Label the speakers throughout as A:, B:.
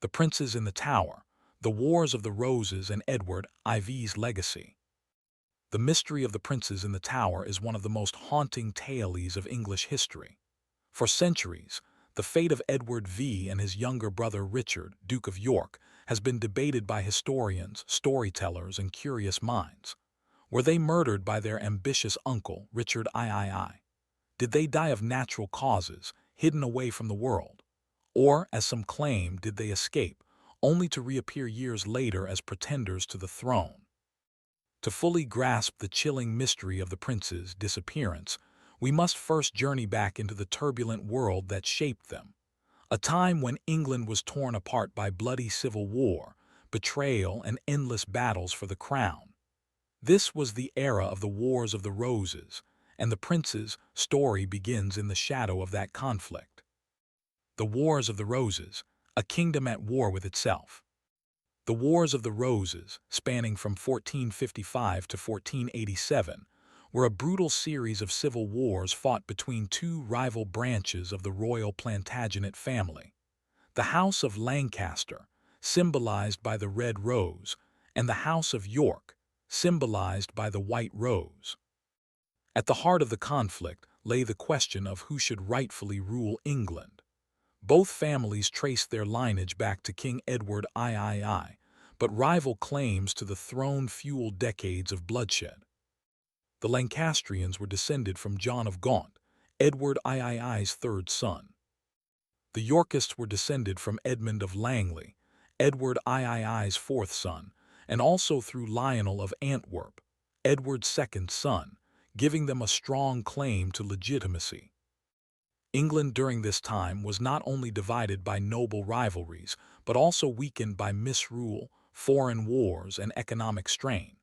A: The Princes in the Tower, The Wars of the Roses and Edward IV's Legacy. The mystery of the Princes in the Tower is one of the most haunting tales of English history. For centuries, the fate of Edward V and his younger brother Richard, Duke of York, has been debated by historians, storytellers, and curious minds. Were they murdered by their ambitious uncle, Richard III? Did they die of natural causes, hidden away from the world? Or, as some claim, did they escape, only to reappear years later as pretenders to the throne? To fully grasp the chilling mystery of the prince's disappearance, we must first journey back into the turbulent world that shaped them, a time when England was torn apart by bloody civil war, betrayal, and endless battles for the crown. This was the era of the Wars of the Roses, and the prince's story begins in the shadow of that conflict. The Wars of the Roses, a kingdom at war with itself. The Wars of the Roses, spanning from 1455 to 1487, were a brutal series of civil wars fought between two rival branches of the royal Plantagenet family. The House of Lancaster, symbolized by the red rose, and the House of York, symbolized by the white rose. At the heart of the conflict lay the question of who should rightfully rule England. Both families traced their lineage back to King Edward III, but rival claims to the throne fueled decades of bloodshed. The Lancastrians were descended from John of Gaunt, Edward III's third son. The Yorkists were descended from Edmund of Langley, Edward III's fourth son, and also through Lionel of Antwerp, Edward's second son, giving them a strong claim to legitimacy. England during this time was not only divided by noble rivalries, but also weakened by misrule, foreign wars, and economic strain.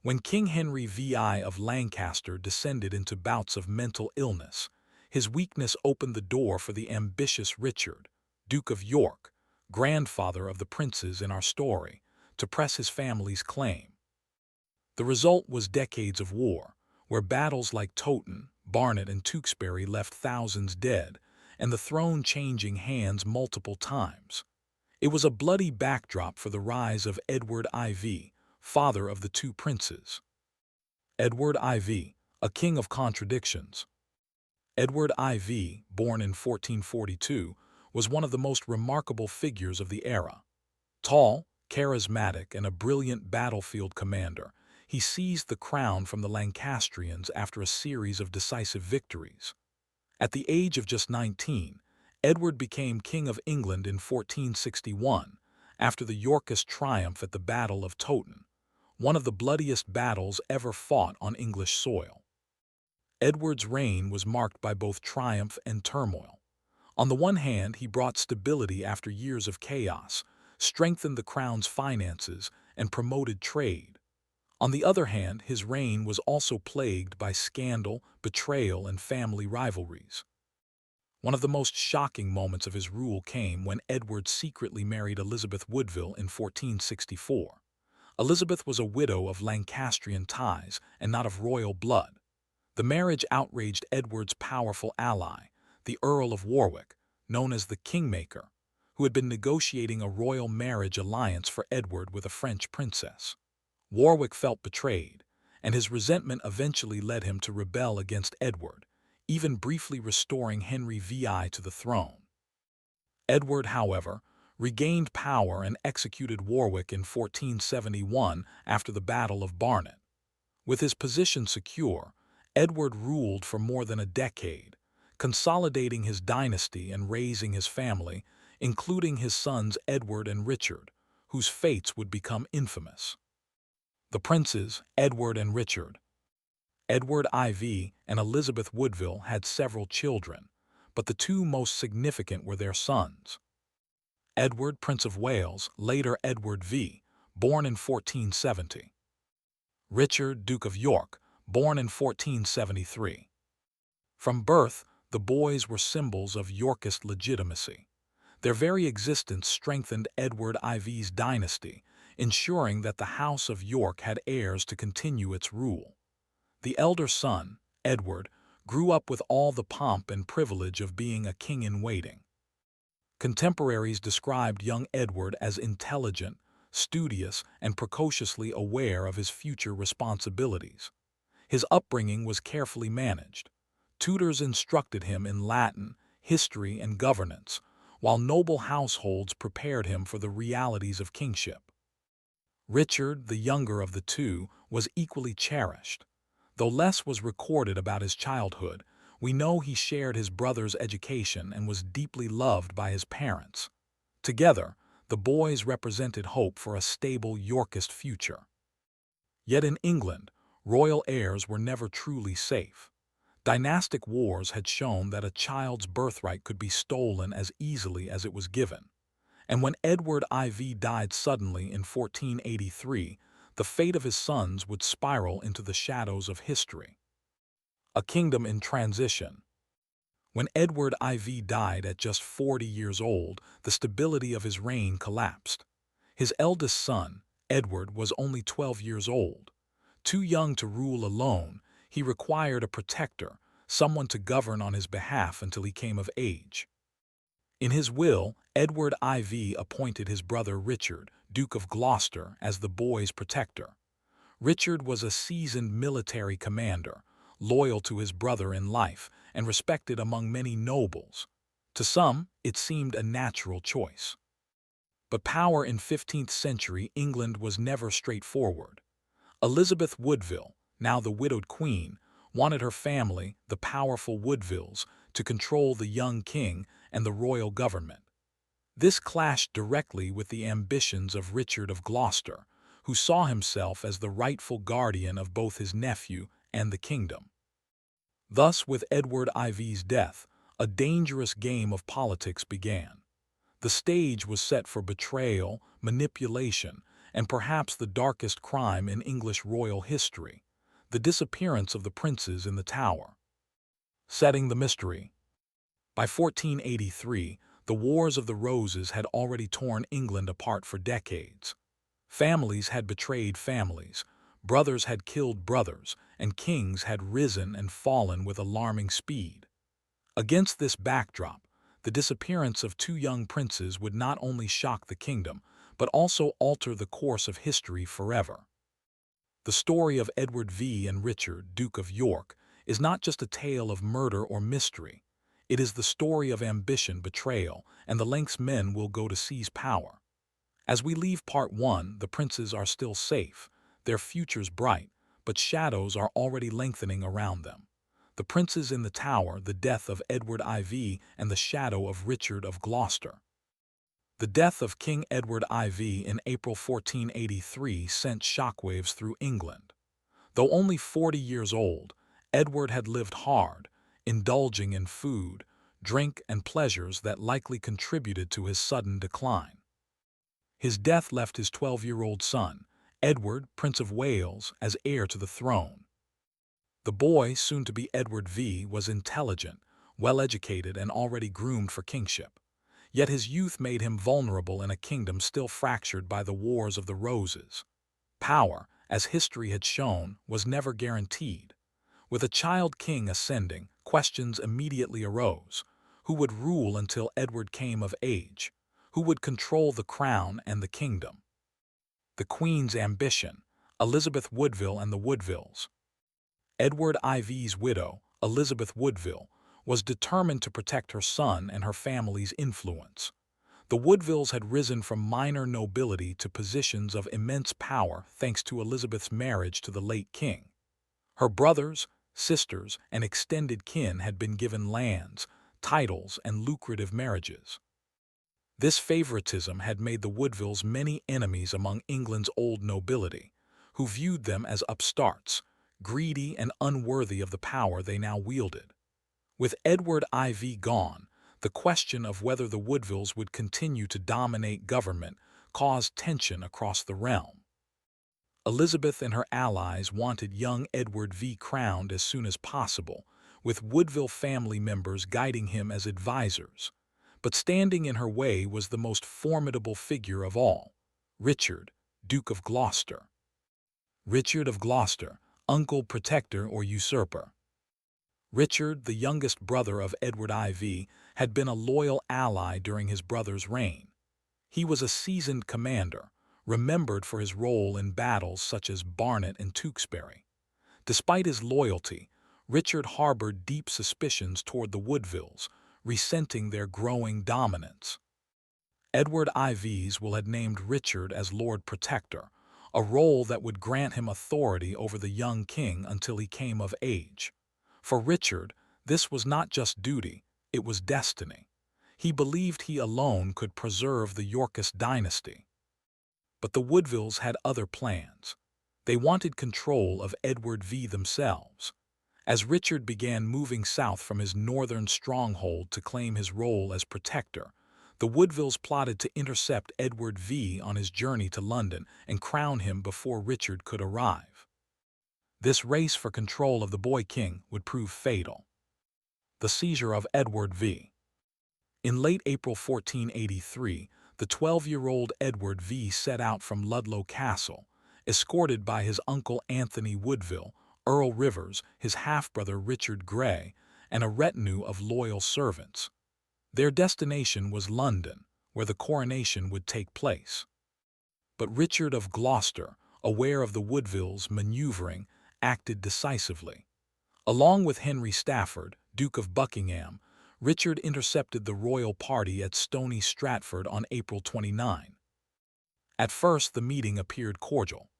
A: When King Henry VI of Lancaster descended into bouts of mental illness, his weakness opened the door for the ambitious Richard, Duke of York, grandfather of the princes in our story, to press his family's claim. The result was decades of war, where battles like Towton, Barnet, and Tewkesbury left thousands dead, and the throne changing hands multiple times. It was a bloody backdrop for the rise of Edward IV, father of the two princes. Edward IV, a king of contradictions. Edward IV, born in 1442, was one of the most remarkable figures of the era. Tall, charismatic, and a brilliant battlefield commander, he seized the crown from the Lancastrians after a series of decisive victories. At the age of just 19, Edward became King of England in 1461, after the Yorkist triumph at the Battle of Towton, one of the bloodiest battles ever fought on English soil. Edward's reign was marked by both triumph and turmoil. On the one hand, he brought stability after years of chaos, strengthened the crown's finances, and promoted trade. On the other hand, his reign was also plagued by scandal, betrayal, and family rivalries. One of the most shocking moments of his rule came when Edward secretly married Elizabeth Woodville in 1464. Elizabeth was a widow of Lancastrian ties and not of royal blood. The marriage outraged Edward's powerful ally, the Earl of Warwick, known as the Kingmaker, who had been negotiating a royal marriage alliance for Edward with a French princess. Warwick felt betrayed, and his resentment eventually led him to rebel against Edward, even briefly restoring Henry VI to the throne. Edward, however, regained power and executed Warwick in 1471 after the Battle of Barnet. With his position secure, Edward ruled for more than a decade, consolidating his dynasty and raising his family, including his sons Edward and Richard, whose fates would become infamous. The princes, Edward and Richard. Edward IV and Elizabeth Woodville had several children, but the two most significant were their sons. Edward, Prince of Wales, later Edward V, born in 1470. Richard, Duke of York, born in 1473. From birth, the boys were symbols of Yorkist legitimacy. Their very existence strengthened Edward IV's dynasty, ensuring that the House of York had heirs to continue its rule. The elder son, Edward, grew up with all the pomp and privilege of being a king-in-waiting. Contemporaries described young Edward as intelligent, studious, and precociously aware of his future responsibilities. His upbringing was carefully managed. Tutors instructed him in Latin, history, and governance, while noble households prepared him for the realities of kingship. Richard, the younger of the two, was equally cherished. Though less was recorded about his childhood, we know he shared his brother's education and was deeply loved by his parents. Together, the boys represented hope for a stable Yorkist future. Yet in England, royal heirs were never truly safe. Dynastic wars had shown that a child's birthright could be stolen as easily as it was given. And when Edward IV died suddenly in 1483, the fate of his sons would spiral into the shadows of history. A kingdom in transition. When Edward IV died at just 40 years old, the stability of his reign collapsed. His eldest son, Edward, was only 12 years old. Too young to rule alone, he required a protector, someone to govern on his behalf until he came of age. In his will, Edward IV appointed his brother Richard, Duke of Gloucester, as the boy's protector. Richard was a seasoned military commander, loyal to his brother in life and respected among many nobles. To some, it seemed a natural choice. But power in 15th century England was never straightforward. Elizabeth Woodville, now the widowed queen, wanted her family, the powerful Woodvilles, to control the young king and the royal government. This clashed directly with the ambitions of Richard of Gloucester, who saw himself as the rightful guardian of both his nephew and the kingdom. Thus, with Edward IV's death, a dangerous game of politics began. The stage was set for betrayal, manipulation, and perhaps the darkest crime in English royal history, the disappearance of the princes in the Tower. Setting the mystery. By 1483, the Wars of the Roses had already torn England apart for decades. Families had betrayed families, brothers had killed brothers, and kings had risen and fallen with alarming speed. Against this backdrop, the disappearance of two young princes would not only shock the kingdom, but also alter the course of history forever. The story of Edward V and Richard, Duke of York, is not just a tale of murder or mystery. It is the story of ambition, betrayal, and the lengths men will go to seize power. As we leave part 1, the princes are still safe, their futures bright, but shadows are already lengthening around them. The princes in the Tower, the death of Edward IV, and the shadow of Richard of Gloucester. The death of King Edward IV in April 1483 sent shockwaves through England. Though only 40 years old, Edward had lived hard, indulging in food, drink, and pleasures that likely contributed to his sudden decline. His death left his 12-year-old son, Edward, Prince of Wales, as heir to the throne. The boy, soon to be Edward V, was intelligent, well-educated, and already groomed for kingship. Yet his youth made him vulnerable in a kingdom still fractured by the Wars of the Roses. Power, as history had shown, was never guaranteed. With a child king ascending, questions immediately arose. Who would rule until Edward came of age? Who would control the crown and the kingdom? The Queen's ambition, Elizabeth Woodville and the Woodvilles. Edward IV's widow, Elizabeth Woodville, was determined to protect her son and her family's influence. The Woodvilles had risen from minor nobility to positions of immense power thanks to Elizabeth's marriage to the late king. Her brothers, sisters, and extended kin had been given lands, titles, and lucrative marriages. This favoritism had made the Woodvilles many enemies among England's old nobility, who viewed them as upstarts, greedy and unworthy of the power they now wielded. With Edward IV gone, the question of whether the Woodvilles would continue to dominate government caused tension across the realm. Elizabeth and her allies wanted young Edward V crowned as soon as possible, with Woodville family members guiding him as advisors. But standing in her way was the most formidable figure of all, Richard, Duke of Gloucester. Richard of Gloucester, uncle, protector, or usurper. Richard, the youngest brother of Edward IV, had been a loyal ally during his brother's reign. He was a seasoned commander, remembered for his role in battles such as Barnet and Tewkesbury. Despite his loyalty, Richard harbored deep suspicions toward the Woodvilles, resenting their growing dominance. Edward IV's will had named Richard as Lord Protector, a role that would grant him authority over the young king until he came of age. For Richard, this was not just duty, it was destiny. He believed he alone could preserve the Yorkist dynasty. But the Woodvilles had other plans. They wanted control of Edward V themselves. As Richard began moving south from his northern stronghold to claim his role as protector, the Woodvilles plotted to intercept Edward V on his journey to London and crown him before Richard could arrive. This race for control of the boy king would prove fatal. The seizure of Edward V. In late April 1483, the 12-year-old Edward V set out from Ludlow Castle, escorted by his uncle Anthony Woodville, Earl Rivers, his half-brother Richard Grey, and a retinue of loyal servants. Their destination was London, where the coronation would take place. But Richard of Gloucester, aware of the Woodvilles' maneuvering, acted decisively. Along with Henry Stafford, Duke of Buckingham, Richard intercepted the royal party at Stony Stratford on April 29. At first, the meeting appeared cordial.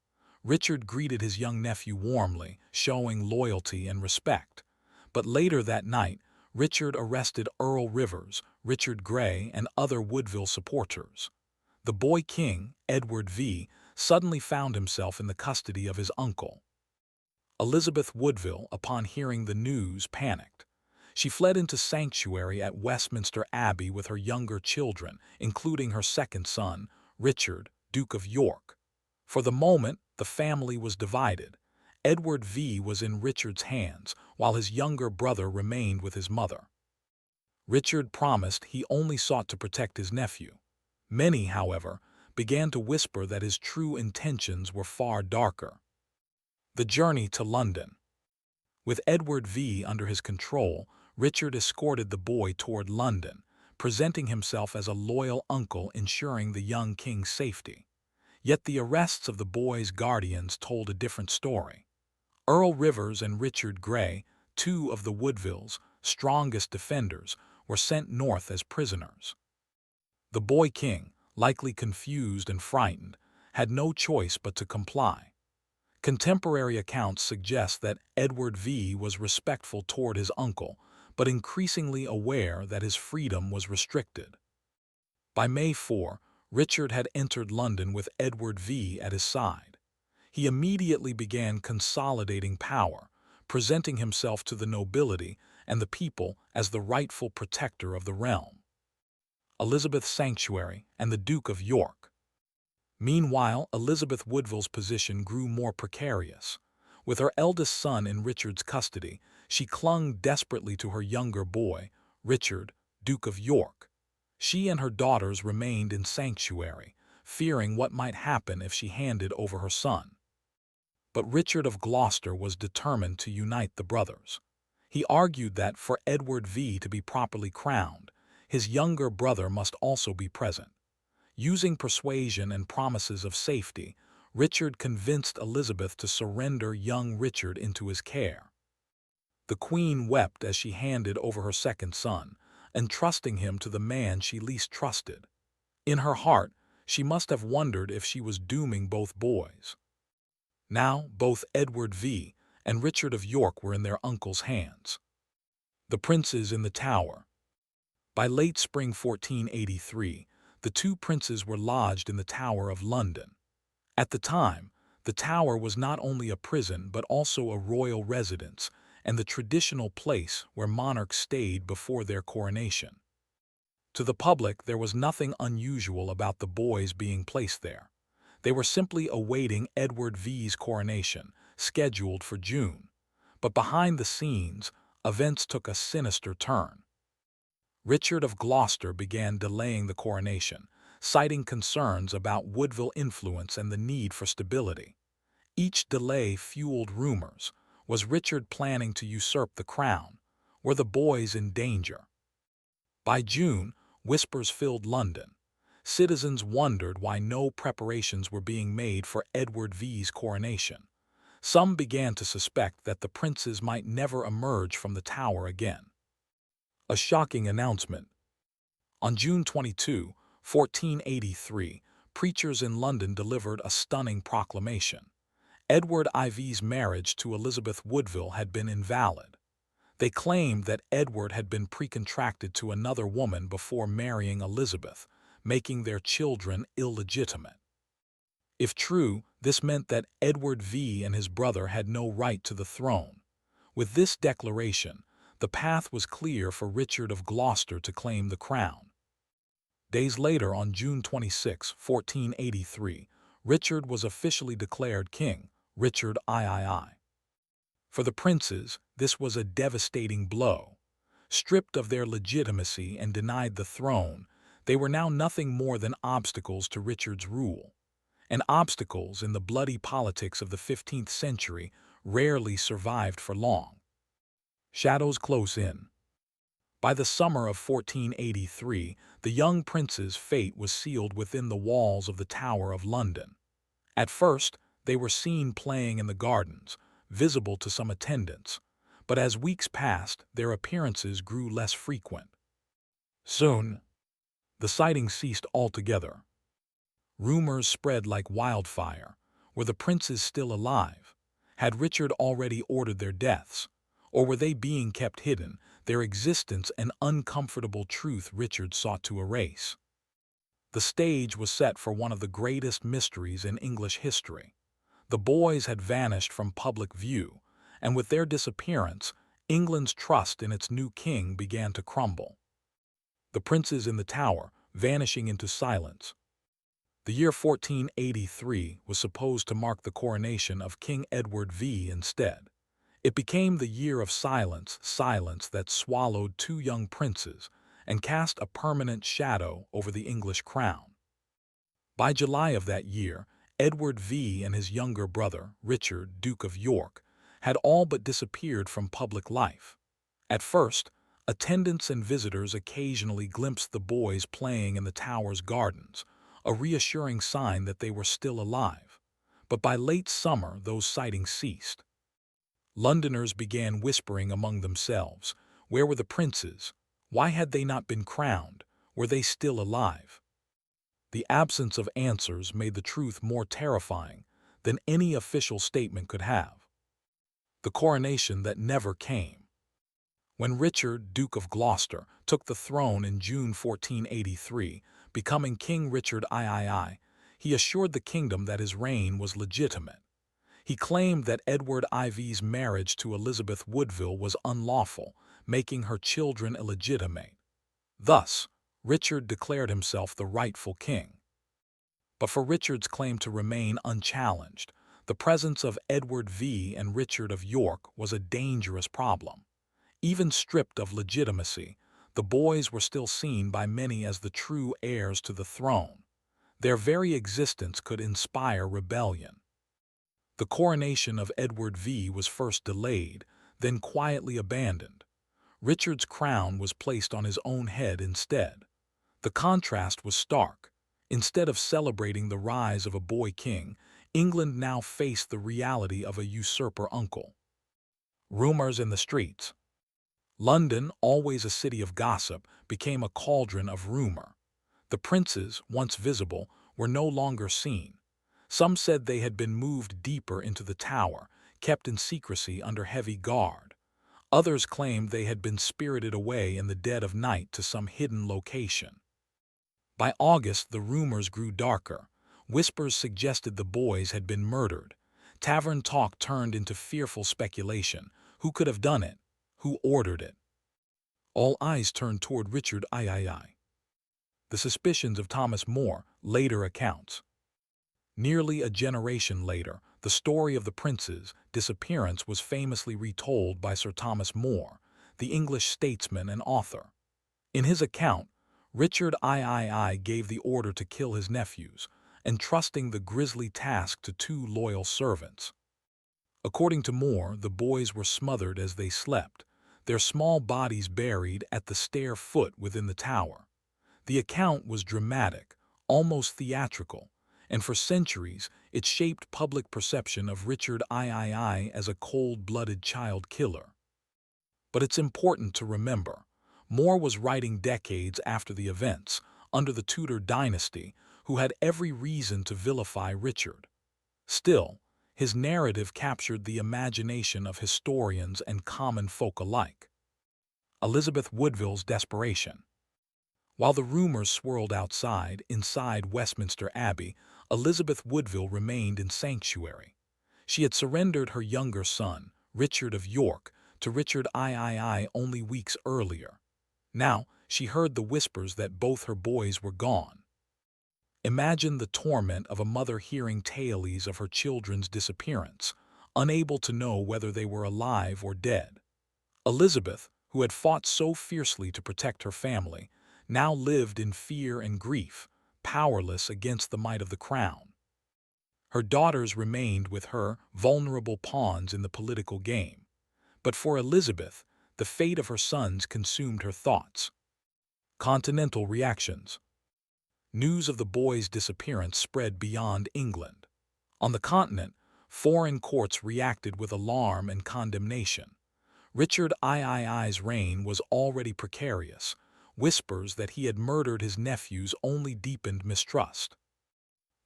A: Richard greeted his young nephew warmly, showing loyalty and respect. But later that night, Richard arrested Earl Rivers, Richard Grey, and other Woodville supporters. The boy king, Edward V, suddenly found himself in the custody of his uncle. Elizabeth Woodville, upon hearing the news, panicked. She fled into sanctuary at Westminster Abbey with her younger children, including her second son, Richard, Duke of York. For the moment, the family was divided. Edward V was in Richard's hands, while his younger brother remained with his mother. Richard promised he only sought to protect his nephew. Many, however, began to whisper that his true intentions were far darker. The journey to London. With Edward V under his control, Richard escorted the boy toward London, presenting himself as a loyal uncle ensuring the young king's safety. Yet the arrests of the boy's guardians told a different story. Earl Rivers and Richard Grey, two of the Woodvilles' strongest defenders, were sent north as prisoners. The boy king, likely confused and frightened, had no choice but to comply. Contemporary accounts suggest that Edward V was respectful toward his uncle, but increasingly aware that his freedom was restricted. By May 4, Richard had entered London with Edward V at his side. He immediately began consolidating power, presenting himself to the nobility and the people as the rightful protector of the realm. Elizabeth's sanctuary and the Duke of York. Meanwhile, Elizabeth Woodville's position grew more precarious. With her eldest son in Richard's custody, she clung desperately to her younger boy, Richard, Duke of York. She and her daughters remained in sanctuary, fearing what might happen if she handed over her son. But Richard of Gloucester was determined to unite the brothers. He argued that for Edward V to be properly crowned, his younger brother must also be present. Using persuasion and promises of safety, Richard convinced Elizabeth to surrender young Richard into his care. The Queen wept as she handed over her second son, entrusting him to the man she least trusted. In her heart, she must have wondered if she was dooming both boys. Now, both Edward V and Richard of York were in their uncle's hands. The princes in the Tower. By late spring 1483, the two princes were lodged in the Tower of London. At the time, the Tower was not only a prison but also a royal residence and the traditional place where monarchs stayed before their coronation. To the public, there was nothing unusual about the boys being placed there. They were simply awaiting Edward V's coronation, scheduled for June. But behind the scenes, events took a sinister turn. Richard of Gloucester began delaying the coronation, citing concerns about Woodville influence and the need for stability. Each delay fueled rumors. Was Richard planning to usurp the crown? Were the boys in danger? By June, whispers filled London. Citizens wondered why no preparations were being made for Edward VI's coronation. Some began to suspect that the princes might never emerge from the Tower again. A shocking announcement. On June 22, 1483, preachers in London delivered a stunning proclamation. Edward IV's marriage to Elizabeth Woodville had been invalid. They claimed that Edward had been precontracted to another woman before marrying Elizabeth, making their children illegitimate. If true, this meant that Edward V and his brother had no right to the throne. With this declaration, the path was clear for Richard of Gloucester to claim the crown. Days later, on June 26, 1483, Richard was officially declared king, Richard III. For the princes, this was a devastating blow. Stripped of their legitimacy and denied the throne, they were now nothing more than obstacles to Richard's rule. And obstacles in the bloody politics of the 15th century rarely survived for long. Shadows close in. By the summer of 1483, the young prince's fate was sealed within the walls of the Tower of London. At first, they were seen playing in the gardens, visible to some attendants, but as weeks passed, their appearances grew less frequent. Soon, the sightings ceased altogether. Rumors spread like wildfire. Were the princes still alive? Had Richard already ordered their deaths? Or were they being kept hidden, their existence an uncomfortable truth Richard sought to erase? The stage was set for one of the greatest mysteries in English history. The boys had vanished from public view, and with their disappearance, England's trust in its new king began to crumble. The princes in the Tower vanishing into silence. The year 1483 was supposed to mark the coronation of King Edward V instead. It became the year of silence that swallowed two young princes and cast a permanent shadow over the English crown. By July of that year, Edward V and his younger brother, Richard, Duke of York, had all but disappeared from public life. At first, attendants and visitors occasionally glimpsed the boys playing in the Tower's gardens, a reassuring sign that they were still alive. But by late summer, those sightings ceased. Londoners began whispering among themselves. Where were the princes? Why had they not been crowned? Were they still alive? The absence of answers made the truth more terrifying than any official statement could have. The coronation that never came. When Richard, Duke of Gloucester, took the throne in June 1483, becoming King Richard III, he assured the kingdom that his reign was legitimate. He claimed that Edward IV's marriage to Elizabeth Woodville was unlawful, making her children illegitimate. Thus, Richard declared himself the rightful king. But for Richard's claim to remain unchallenged, the presence of Edward V and Richard of York was a dangerous problem. Even stripped of legitimacy, the boys were still seen by many as the true heirs to the throne. Their very existence could inspire rebellion. The coronation of Edward V was first delayed, then quietly abandoned. Richard's crown was placed on his own head instead. The contrast was stark. Instead of celebrating the rise of a boy king, England now faced the reality of a usurper uncle. Rumors in the streets. London, always a city of gossip, became a cauldron of rumor. The princes, once visible, were no longer seen. Some said they had been moved deeper into the Tower, kept in secrecy under heavy guard. Others claimed they had been spirited away in the dead of night to some hidden location. By August, the rumors grew darker. Whispers suggested the boys had been murdered. Tavern talk turned into fearful speculation. Who could have done it? Who ordered it? All eyes turned toward Richard III. The suspicions of Thomas More, later accounts. Nearly a generation later, the story of the prince's disappearance was famously retold by Sir Thomas More, the English statesman and author. In his account, Richard III gave the order to kill his nephews, entrusting the grisly task to two loyal servants. According to More, the boys were smothered as they slept. their small bodies buried at the stair foot within the tower. The account was dramatic, almost theatrical, and for centuries it shaped public perception of Richard III as a cold-blooded child killer. But it's important to remember, More was writing decades after the events, under the Tudor dynasty, who had every reason to vilify Richard. Still, his narrative captured the imagination of historians and common folk alike. Elizabeth Woodville's desperation. While the rumors swirled inside Westminster Abbey, Elizabeth Woodville remained in sanctuary. She had surrendered her younger son, Richard of York, to Richard III only weeks earlier. Now, she heard the whispers that both her boys were gone. Imagine the torment of a mother hearing tales of her children's disappearance, unable to know whether they were alive or dead. Elizabeth, who had fought so fiercely to protect her family, now lived in fear and grief, powerless against the might of the crown. Her daughters remained with her, vulnerable pawns in the political game. But for Elizabeth, the fate of her sons consumed her thoughts. Continental reactions. News of the boys' disappearance spread beyond England. On the continent, foreign courts reacted with alarm and condemnation. Richard III's reign was already precarious. Whispers that he had murdered his nephews only deepened mistrust.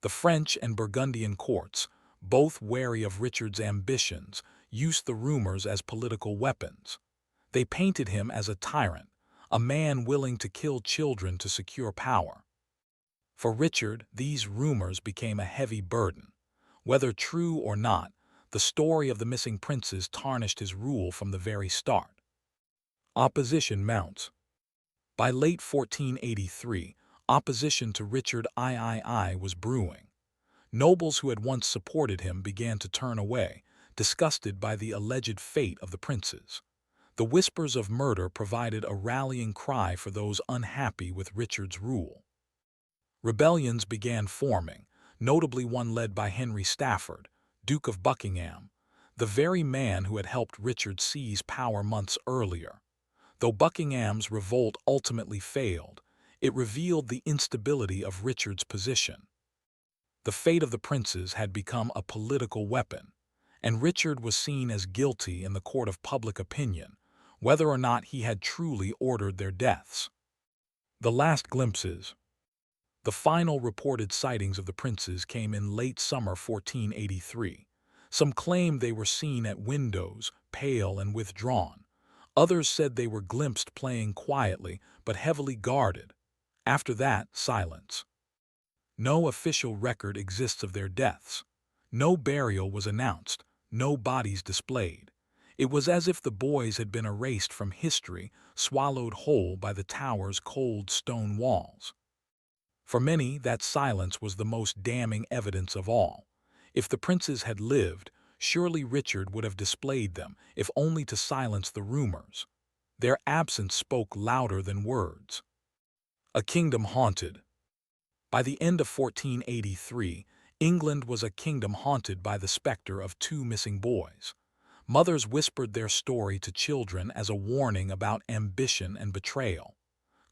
A: The French and Burgundian courts, both wary of Richard's ambitions, used the rumors as political weapons. They painted him as a tyrant, a man willing to kill children to secure power. For Richard, these rumors became a heavy burden. Whether true or not, the story of the missing princes tarnished his rule from the very start. Opposition mounts. By late 1483, opposition to Richard III was brewing. Nobles who had once supported him began to turn away, disgusted by the alleged fate of the princes. The whispers of murder provided a rallying cry for those unhappy with Richard's rule. Rebellions began forming, notably one led by Henry Stafford, Duke of Buckingham, the very man who had helped Richard seize power months earlier. Though Buckingham's revolt ultimately failed, it revealed the instability of Richard's position. The fate of the princes had become a political weapon, and Richard was seen as guilty in the court of public opinion, whether or not he had truly ordered their deaths. The last glimpses. The final reported sightings of the princes came in late summer 1483. Some claimed they were seen at windows, pale and withdrawn. Others said they were glimpsed playing quietly but heavily guarded. After that, silence. No official record exists of their deaths. No burial was announced, no bodies displayed. It was as if the boys had been erased from history, swallowed whole by the tower's cold stone walls. For many, that silence was the most damning evidence of all. If the princes had lived, surely Richard would have displayed them, if only to silence the rumors. Their absence spoke louder than words. A kingdom haunted. By the end of 1483, England was a kingdom haunted by the specter of two missing boys. Mothers whispered their story to children as a warning about ambition and betrayal.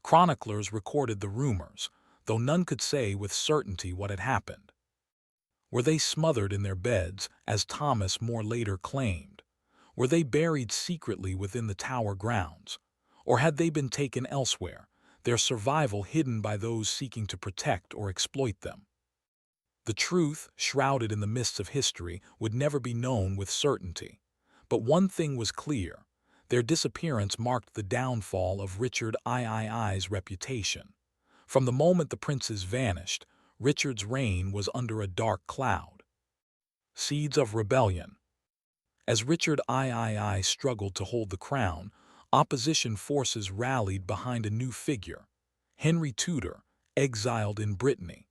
A: Chroniclers recorded the rumors, though none could say with certainty what had happened. Were they smothered in their beds, as Thomas More later claimed? Were they buried secretly within the tower grounds? Or had they been taken elsewhere, their survival hidden by those seeking to protect or exploit them? The truth, shrouded in the mists of history, would never be known with certainty. But one thing was clear: their disappearance marked the downfall of Richard III's reputation. From the moment the princes vanished, Richard's reign was under a dark cloud. Seeds of rebellion. As Richard III struggled to hold the crown, opposition forces rallied behind a new figure, Henry Tudor, exiled in Brittany.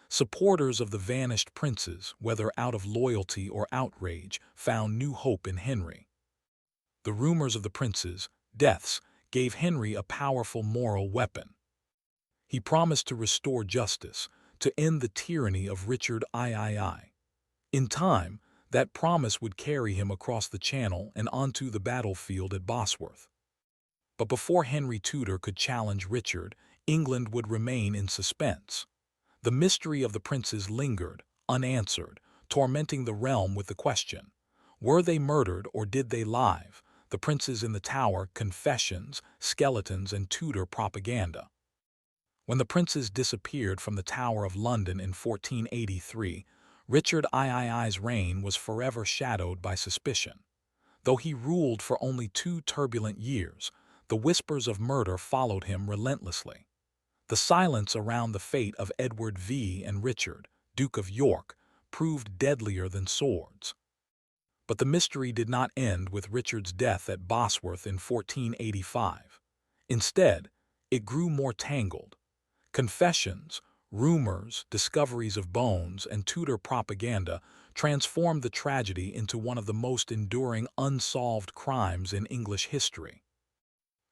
A: Supporters of the vanished princes, whether out of loyalty or outrage, found new hope in Henry. The rumors of the princes' deaths gave Henry a powerful moral weapon. He promised to restore justice, to end the tyranny of Richard III. In time, that promise would carry him across the Channel and onto the battlefield at Bosworth. But before Henry Tudor could challenge Richard, England would remain in suspense. The mystery of the princes lingered, unanswered, tormenting the realm with the question: were they murdered or did they live? The Princes in the Tower, confessions, skeletons, and Tudor propaganda. When the princes disappeared from the Tower of London in 1483, Richard III's reign was forever shadowed by suspicion. Though he ruled for only 2 turbulent years, the whispers of murder followed him relentlessly. The silence around the fate of Edward V and Richard, Duke of York, proved deadlier than swords. But the mystery did not end with Richard's death at Bosworth in 1485. Instead, it grew more tangled. Confessions, rumors, discoveries of bones, and Tudor propaganda transformed the tragedy into one of the most enduring unsolved crimes in English history.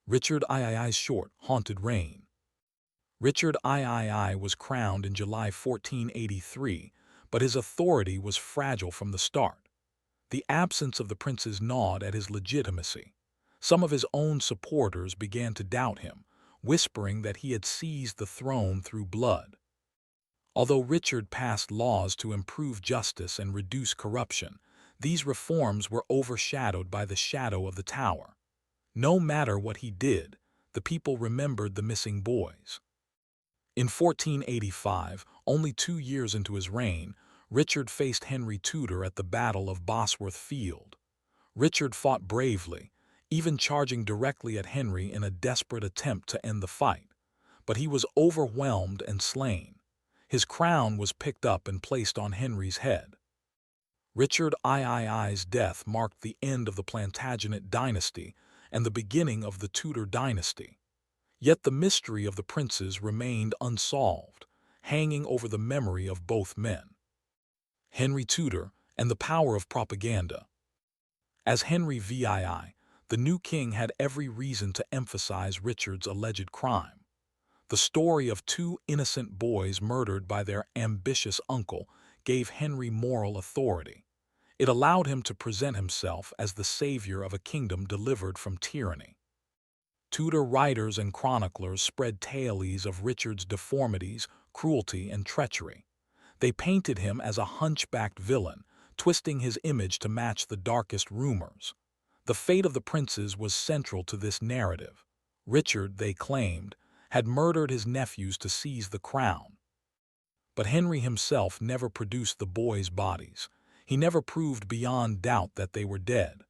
A: Richard III's short, haunted reign. Richard III was crowned in July 1483, but his authority was fragile from the start. The absence of the princes gnawed at his legitimacy. Some of his own supporters began to doubt him, whispering that he had seized the throne through blood. Although Richard passed laws to improve justice and reduce corruption, these reforms were overshadowed by the shadow of the Tower. No matter what he did, the people remembered the missing boys. In 1485, only 2 years into his reign, Richard faced Henry Tudor at the Battle of Bosworth Field. Richard fought bravely, even charging directly at Henry in a desperate attempt to end the fight. But he was overwhelmed and slain. His crown was picked up and placed on Henry's head. Richard III's death marked the end of the Plantagenet dynasty and the beginning of the Tudor dynasty. Yet the mystery of the princes remained unsolved, hanging over the memory of both men. Henry Tudor and the power of propaganda. As Henry VII, the new king had every reason to emphasize Richard's alleged crime. The story of 2 innocent boys murdered by their ambitious uncle gave Henry moral authority. It allowed him to present himself as the savior of a kingdom delivered from tyranny. Tudor writers and chroniclers spread tales of Richard's deformities, cruelty, and treachery. They painted him as a hunchbacked villain, twisting his image to match the darkest rumors. The fate of the princes was central to this narrative. Richard, they claimed, had murdered his nephews to seize the crown. But Henry himself never produced the boys' bodies. He never proved beyond doubt that they were dead.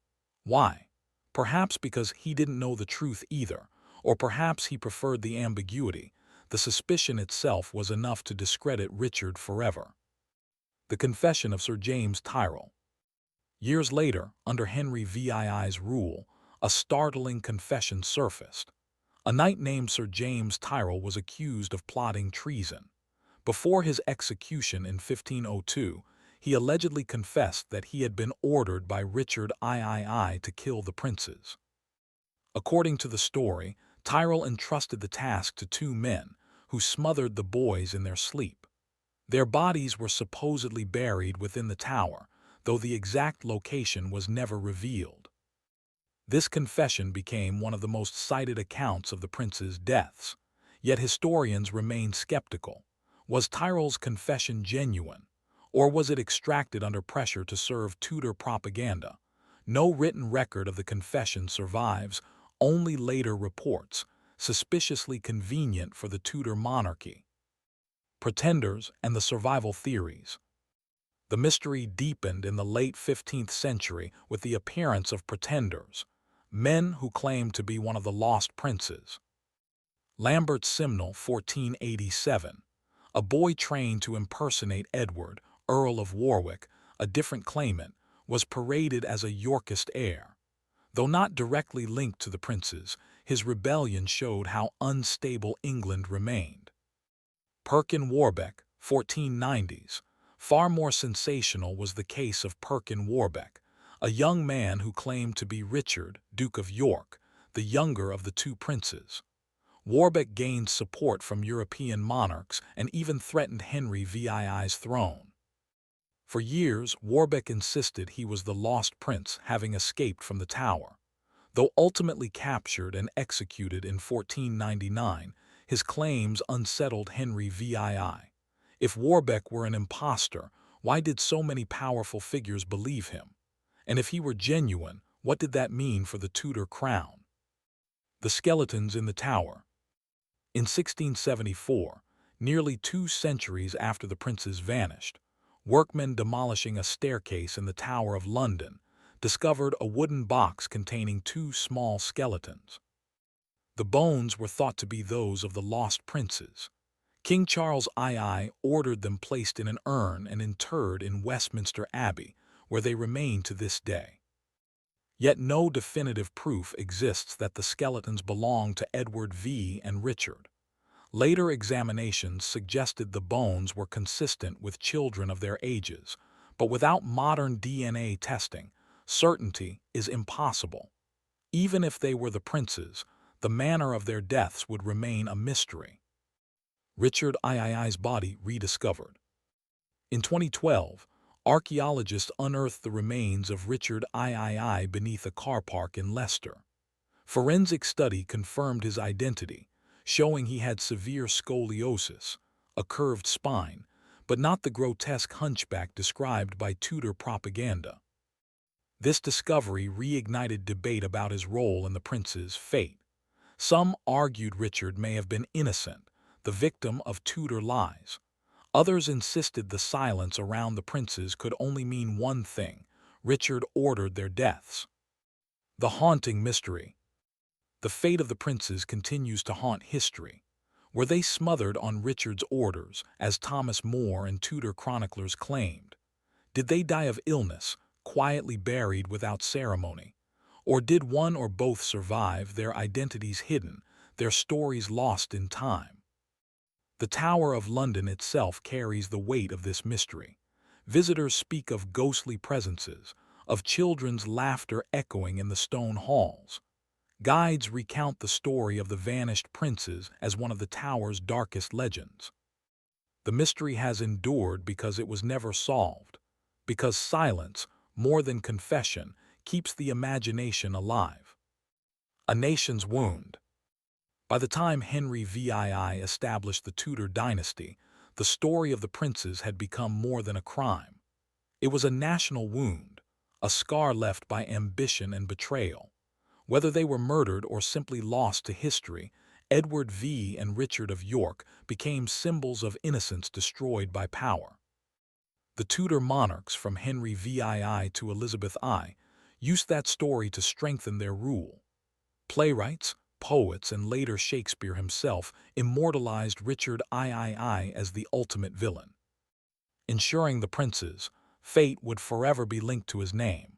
A: Why? Perhaps because he didn't know the truth either, or perhaps he preferred the ambiguity. The suspicion itself was enough to discredit Richard forever. The confession of Sir James Tyrrell. Years later, under Henry VII's rule, a startling confession surfaced. A knight named Sir James Tyrrell was accused of plotting treason. Before his execution in 1502, he allegedly confessed that he had been ordered by Richard III to kill the princes. According to the story, Tyrrell entrusted the task to 2 men, who smothered the boys in their sleep. Their bodies were supposedly buried within the tower, though the exact location was never revealed. This confession became one of the most cited accounts of the princes' deaths. Yet historians remain skeptical. Was Tyrrell's confession genuine? Or was it extracted under pressure to serve Tudor propaganda? No written record of the confession survives, only later reports, suspiciously convenient for the Tudor monarchy. Pretenders and the survival theories. The mystery deepened in the late 15th century with the appearance of pretenders, men who claimed to be one of the lost princes. Lambert Simnel, 1487, a boy trained to impersonate Edward, Earl of Warwick, a different claimant, was paraded as a Yorkist heir. Though not directly linked to the princes, his rebellion showed how unstable England remained. Perkin Warbeck, 1490s. Far more sensational was the case of Perkin Warbeck, a young man who claimed to be Richard, Duke of York, the younger of the 2 princes. Warbeck gained support from European monarchs and even threatened Henry VII's throne. For years, Warbeck insisted he was the lost prince, having escaped from the Tower. Though ultimately captured and executed in 1499, his claims unsettled Henry VII. If Warbeck were an impostor, why did so many powerful figures believe him? And if he were genuine, what did that mean for the Tudor crown? The skeletons in the tower. In 1674, nearly 2 centuries after the princes vanished, workmen demolishing a staircase in the Tower of London discovered a wooden box containing 2 small skeletons. The bones were thought to be those of the lost princes. King Charles II ordered them placed in an urn and interred in Westminster Abbey, where they remain to this day. Yet no definitive proof exists that the skeletons belonged to Edward V and Richard. Later examinations suggested the bones were consistent with children of their ages, but without modern DNA testing, certainty is impossible. Even if they were the princes, the manner of their deaths would remain a mystery. Richard II's body rediscovered. In 2012, archaeologists unearthed the remains of Richard III beneath a car park in Leicester. Forensic study confirmed his identity, showing he had severe scoliosis, a curved spine, but not the grotesque hunchback described by Tudor propaganda. This discovery reignited debate about his role in the prince's fate. Some argued Richard may have been innocent, the victim of Tudor lies. Others insisted the silence around the princes could only mean one thing: Richard ordered their deaths. The haunting mystery. The fate of the princes continues to haunt history. Were they smothered on Richard's orders, as Thomas More and Tudor chroniclers claimed? Did they die of illness, quietly buried without ceremony? Or did one or both survive, their identities hidden, their stories lost in time? The Tower of London itself carries the weight of this mystery. Visitors speak of ghostly presences, of children's laughter echoing in the stone halls. Guides recount the story of the vanished princes as one of the tower's darkest legends. The mystery has endured because it was never solved, because silence, more than confession, keeps the imagination alive. A nation's wound. By the time Henry VII established the Tudor dynasty, the story of the princes had become more than a crime. It was a national wound, a scar left by ambition and betrayal. Whether they were murdered or simply lost to history, Edward V and Richard of York became symbols of innocence destroyed by power. The Tudor monarchs, from Henry VII to Elizabeth I, used that story to strengthen their rule. Playwrights, poets, and later Shakespeare himself immortalized Richard III as the ultimate villain. Ensuring the prince's fate would forever be linked to his name.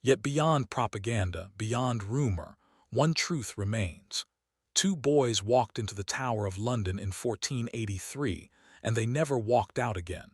A: Yet beyond propaganda, beyond rumor, one truth remains. 2 boys walked into the Tower of London in 1483, and they never walked out again.